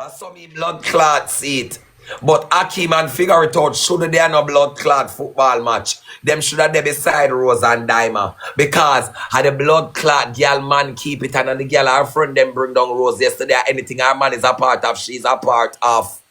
I saw me blood clot seat. But Akeem and figure it out, should they have no blood clot football match? Them should have they beside Rose and Diamond. Because had the blood clot girl man keep it and the girl her friend them bring down Rose yesterday. Anything our man is a part of, she's a part of.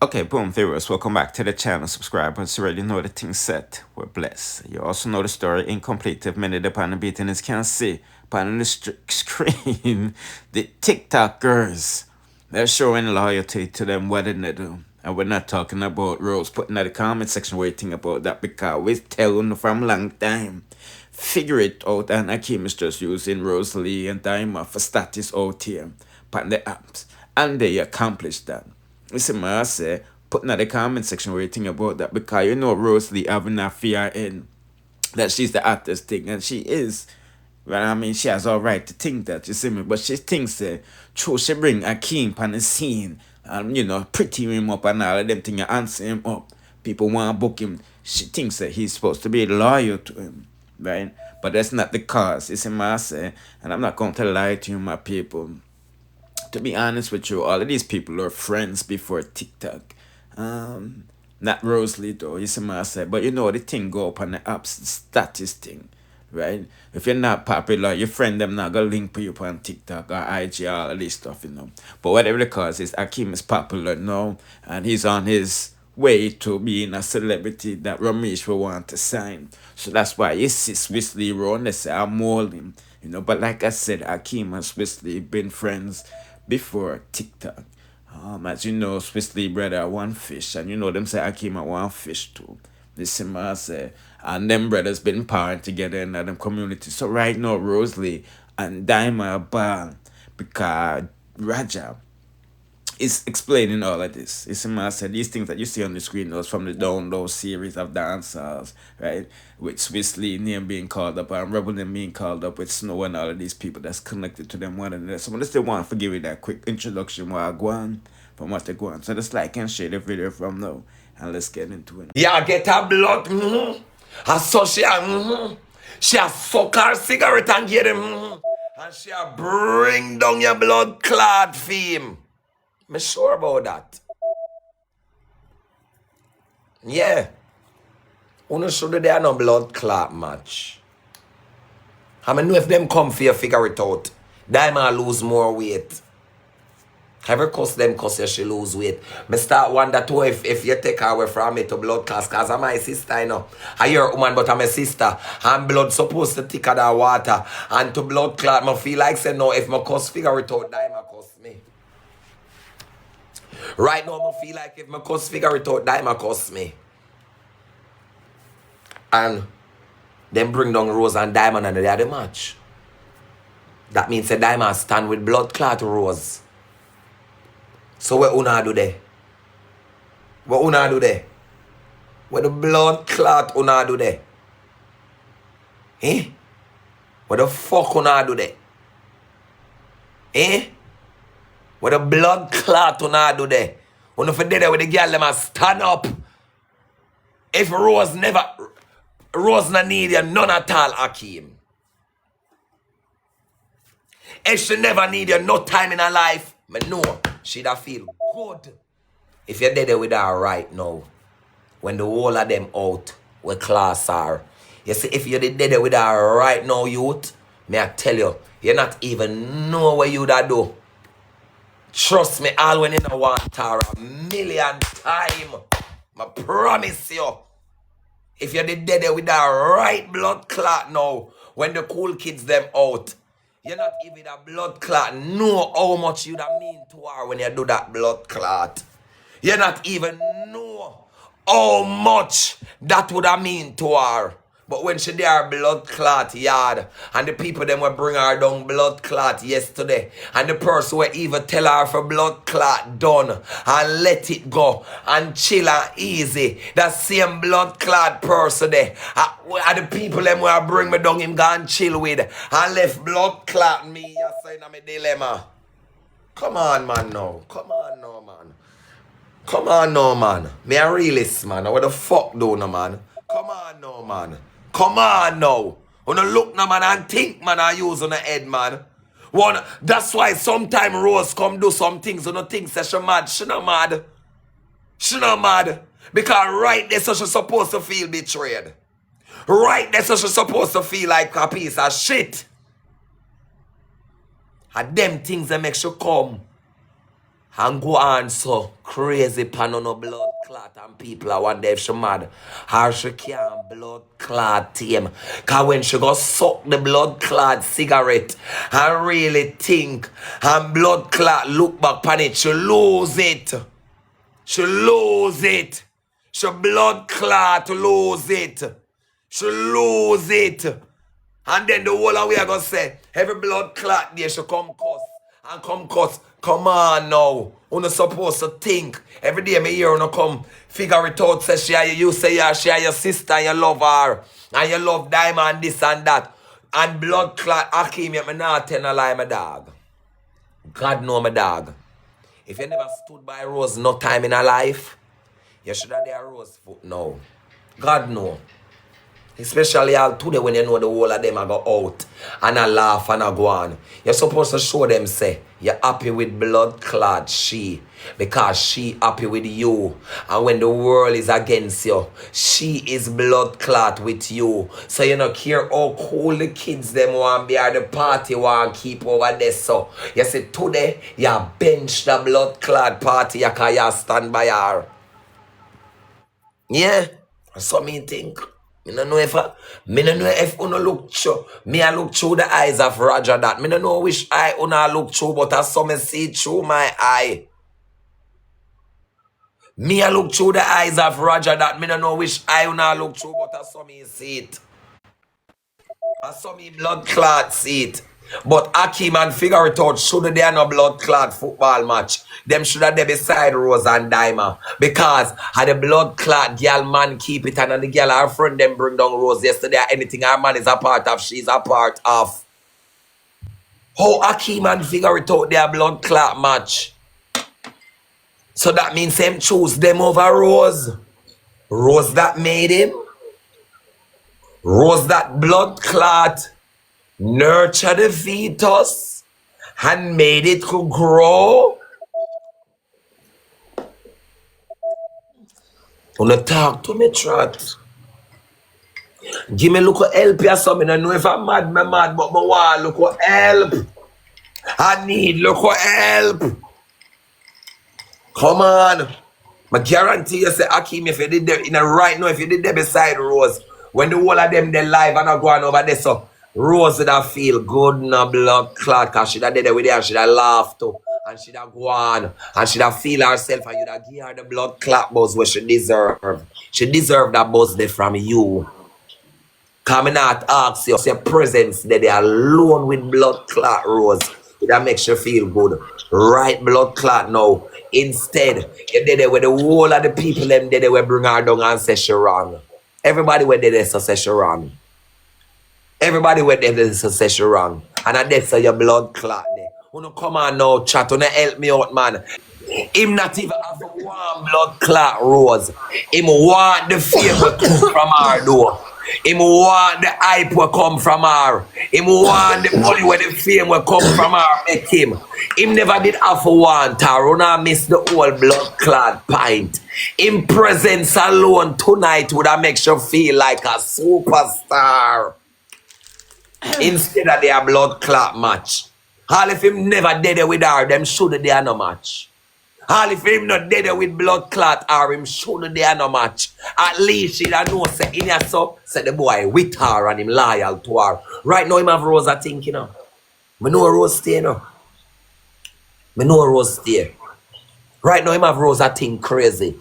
Okay, boom, viewers, welcome back to the channel. Subscribers already know the thing set. We're blessed. You also know the story incomplete if many upon the beatings can see. Upon the screen, the TikTokers, they're showing loyalty to them, what did they do? And we're not talking about Rose putting in the comment section where you think about that, because we telling from long time. Figure it out, and Akeem is just using Rosealee and Diamond for status out here upon the apps. And they accomplished that. Listen, I say, put in the comment section where you think about that, because you know Rosealee having a fear in that she's the artist thing, and she is. Well, I mean, she has all right to think that, you see me, but she thinks that true, she bring Akeem on the scene, and you know, pretty him up and all of them things, answer him up. People want to book him. She thinks that he's supposed to be loyal to him, right? But that's not the cause, you see me, I say, and I'm not going to lie to you, my people. To be honest with you, all of these people are friends before TikTok. Not Rosealee though, you see what I say. But you know the thing go up on the apps, the status thing, right? If you're not popular, your friend them not gonna link you up on TikTok or IG, all of this stuff, you know. But whatever the cause is, Akeem is popular now, and he's on his way to being a celebrity that Ramesh will want to sign. So that's why you see Swissly run, they say I'm molding, you know. But like I said, Akeem and Swissly been friends before TikTok. As you know, Swissly brother one fish, and you know them say Akeem at one fish too. This is I say, and them brothers been partying together in them community. So right now, Rosealee and Diamond are bad because Raja is explaining all of this. You see, I said these things that you see on the screen, those from the download series of Dancehall, right? With Swissly name being called up and Rebel name being called up with Snow and all of these people that's connected to them one another. So I still want to give you that quick introduction while I go on from what they go on. So just like and share the video from now and let's get into it. Yeah, get her blood. I saw she a suck her cigarette and get him. And she a bring down your blood clot fame. I'm sure about that. Yeah. Uno should there no blood clot match. I mean, if them come for you, figure it out. Diamond lose more weight. Every cuss them cuss you, she lose weight. Me start wonder too if you take her away from me to blood class, cause I'm my sister, you know. I hear a woman, but I'm a sister. And blood supposed to thicker than water. And to blood clot, I feel like say no, if my cuss figure it out, Diamond cuss me. Right now, I feel like if my cuss figure it out, Diamond cuss me. And then bring down Rose and Diamond and they are the match. That means a Diamond stand with blood clot Rose. So what una do there? What una do there? What the blood clot una do there? Eh? What the fuck una do there? Eh? What the blood clot una do there? Una for there with the girl them a stand up. If Rose not need you none at all, Akeem. If she never need you no time in her life, me know she'd feel good. If you're dead with her right now, when the whole of them out, we class her. You see, if you're dead with her right now, youth, may I tell you, you not even know what you da do. Trust me, all when you know want her a million times. I promise you. If you're dead with her right blood clot now, when the cool kids them out, you're not even a blood clot. Know how much you da mean to her when you do that blood clot. You not even know how much that would have mean to her. But when she did her blood clot yard, and the people them will bring her down blood clot yesterday, and the person will even tell her for blood clot done, and let it go, and chill and easy, that same blood clot person there, and the people them will bring me down him go and chill with, and left blood clot me, you say in my dilemma. Come on, man, now. Come on, no, man. Come on, no, man. Me a realist, man. What the fuck do, no, man? Come on, no, man. Come on, now. Wanna look, no, man, and think, man, I use on the head, man. One, that's why sometimes Rose come do some things and no things that she mad. She not mad. She not mad. Because right there so she's supposed to feel betrayed. Right there so she's supposed to feel like a piece of shit. And them things that make you come and go on so crazy pan on no blood clot and people are wonder if she mad. Or she can't blood clot him. Cause when she go suck the blood clot cigarette and really think and blood clot look back on it, she lose it. She lose it. She blood clot lose it. She lose it. And then the whole of we are going to say, every blood clot there should come cuss. And come cuss. Come on now. You're not supposed to think. Every day me hear you come figure it out. Say you say she your sister and you love her. And you love Diamond this and that. And blood clot Akeem, you not tell a lie, my dog. God know my dog. If you never stood by Rose no time in her life, you should have their Rose foot now. God know. Especially all today when you know the whole of them are go out and I laugh and I go on. You're supposed to show them say you're happy with blood clot she because she happy with you. And when the world is against you, she is blood clot with you. So you don't care how cool the kids them want be at the party want keep over there. So you say today you bench the blood clot party because you stand by her. Yeah, so me think. Me no know if una look through. Me I look through the eyes of Roger that. Me no know which eye una look through, but I saw me see through my eye. Me I look through the eyes of Roger that. Me no know which eye una look through, but I saw me see it. I saw me blood clot see it. But Akeem and figure it out, should they have no blood clot football match? Them should have they beside Rose and Diamond. Because had the blood clot girl man keep it and the girl her friend them bring down Rose yesterday. Anything her man is a part of, she's a part of. How Akeem and figure it out their blood clot match? So that means him choose them over Rose. Rose that made him. Rose that blood clot. Nurture the fetus and made it to grow. Wanna talk to me, Trot? Give me a look at help or something. I know if I'm mad, but I want look at help. I need look at help. Come on. I guarantee you say Akeem, if you did there in a right now, if you did there beside Rose, when the whole of them they live and are going over there, so Rose would have feel good in a blood clot because she'd have did it with her and she'd have laughed too. And she'd have gone and she'd have feel herself and you'd have give her the blood clot buzz where she deserve. She deserve that buzz there from you. Coming out ask you, your presence there, they are alone with blood clot Rose. That makes you feel good. Right blood clot now. Instead, you did it with the whole of the people them there they will bring her down and say she wrong. Everybody went there so say she wrong. Everybody went there so say she wrong. And I did say your blood clot there. Wanna come on now, chat, wanna help me out, man. Him not even have one blood clot Rose. Him want the fame will come from her though. Him want the hype will come from her. Him want the money where the fame will come from her. Make him. Him never did have want her. Wanna miss the whole blood clot pint. Him presence alone tonight would have make you feel like a superstar. Instead of their blood clot match. All if him never did it with her, them should they are no match. All if him not did it with blood clot or him should they are no match. At least she don't know say in your so say the boy with her and him loyal to her. Right now him have Rose a think, you know. Me know Rose stay, you know. Me know Rose stay. Right now him have Rose a think crazy.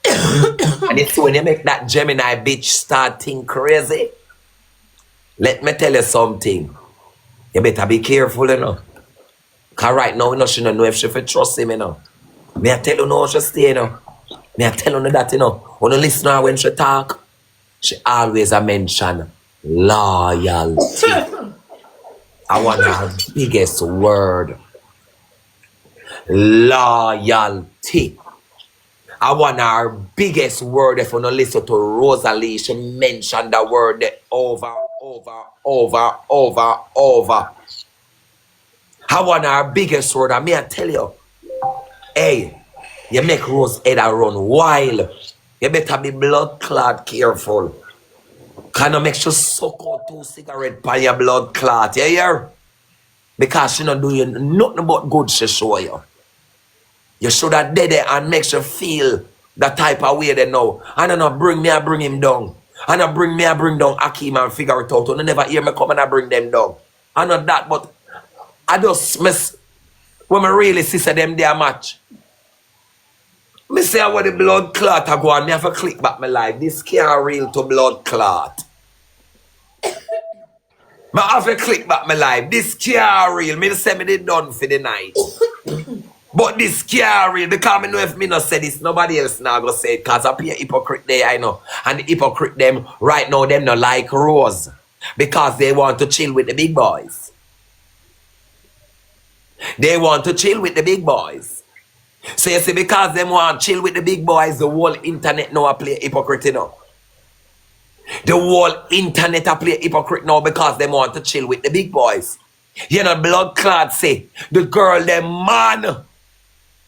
And it's when you make that Gemini bitch start think crazy. Let me tell you something. You better be careful, you know. Because right now, you know, she don't know if she will trust him, you know. Me I tell you no, she stay, you know. Me I tell you that, you know. When you listen to her when she talk, she always a mention loyalty. I want her biggest word. Loyalty. I want her biggest word. If you don't listen to Rosealee, she mentioned the word over. I want our biggest word, and me I tell you, hey, you make Rose head a run wild. You better be blood clot careful. Can you make sure suck out 2 cigarettes by your blood clot, you hear? Because she not doing nothing but good she show you. You should have dead there and make you feel that type of way they know. And I not bring me, I bring him down. And I bring me, I bring down Akeem and figure it out. And you never hear me come and I bring them down. I know that, but I just miss when I really see them there match. Me say I want the blood clot I go on, me have to click back my life. This can't real to blood clot. Me have to click back my life. This can't real. Me say me did done for the night. But this can't real because me know if me not say this, nobody else now go say it. Cause I be a hypocrite there, I know. And the hypocrite them right now, them not like Rose. Because they want to chill with the big boys. They want to chill with the big boys. So you see, because them want to chill with the big boys, the whole internet now play hypocrite, you know. The whole internet play hypocrite now because they want to chill with the big boys. You know, blood clot say, the girl, them man,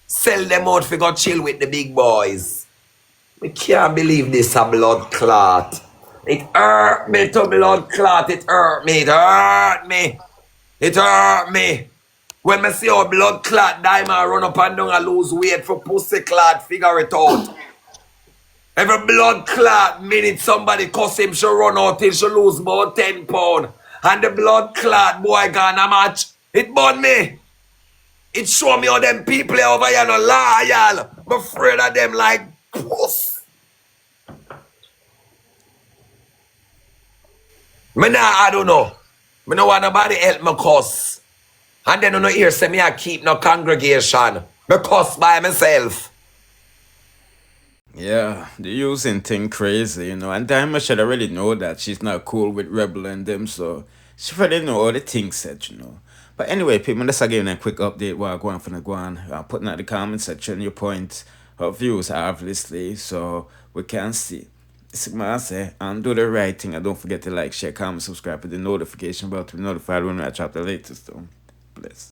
sell them out for go chill with the big boys. We can't believe this a blood clot. It hurt me to blood clot, it hurt me, it hurt me. It hurt me. When I see how blood clot diamond run up and down and lose weight for pussy clot, figure it out. Every blood clot minute somebody cuss him, she run out till she lose about 10 pounds. And the blood clot boy gonna match. It burn me. It show me how them people over here no loyal. I'm afraid of them like puss. I don't know. I don't want nobody help me cuss. And then on the ear say me I keep no congregation. Me cuss by myself. Yeah, the using thing crazy, you know. And Diamond should already know that she's not cool with Rebel and them, so she already know all the things said, you know. But anyway, people, let's give a quick update while going for the guan. Putting out the comment section your point of views, obviously, so we can see. I say, and do the right thing, and don't forget to like, share, comment, subscribe with the notification bell to be notified when I drop the latest. Bless.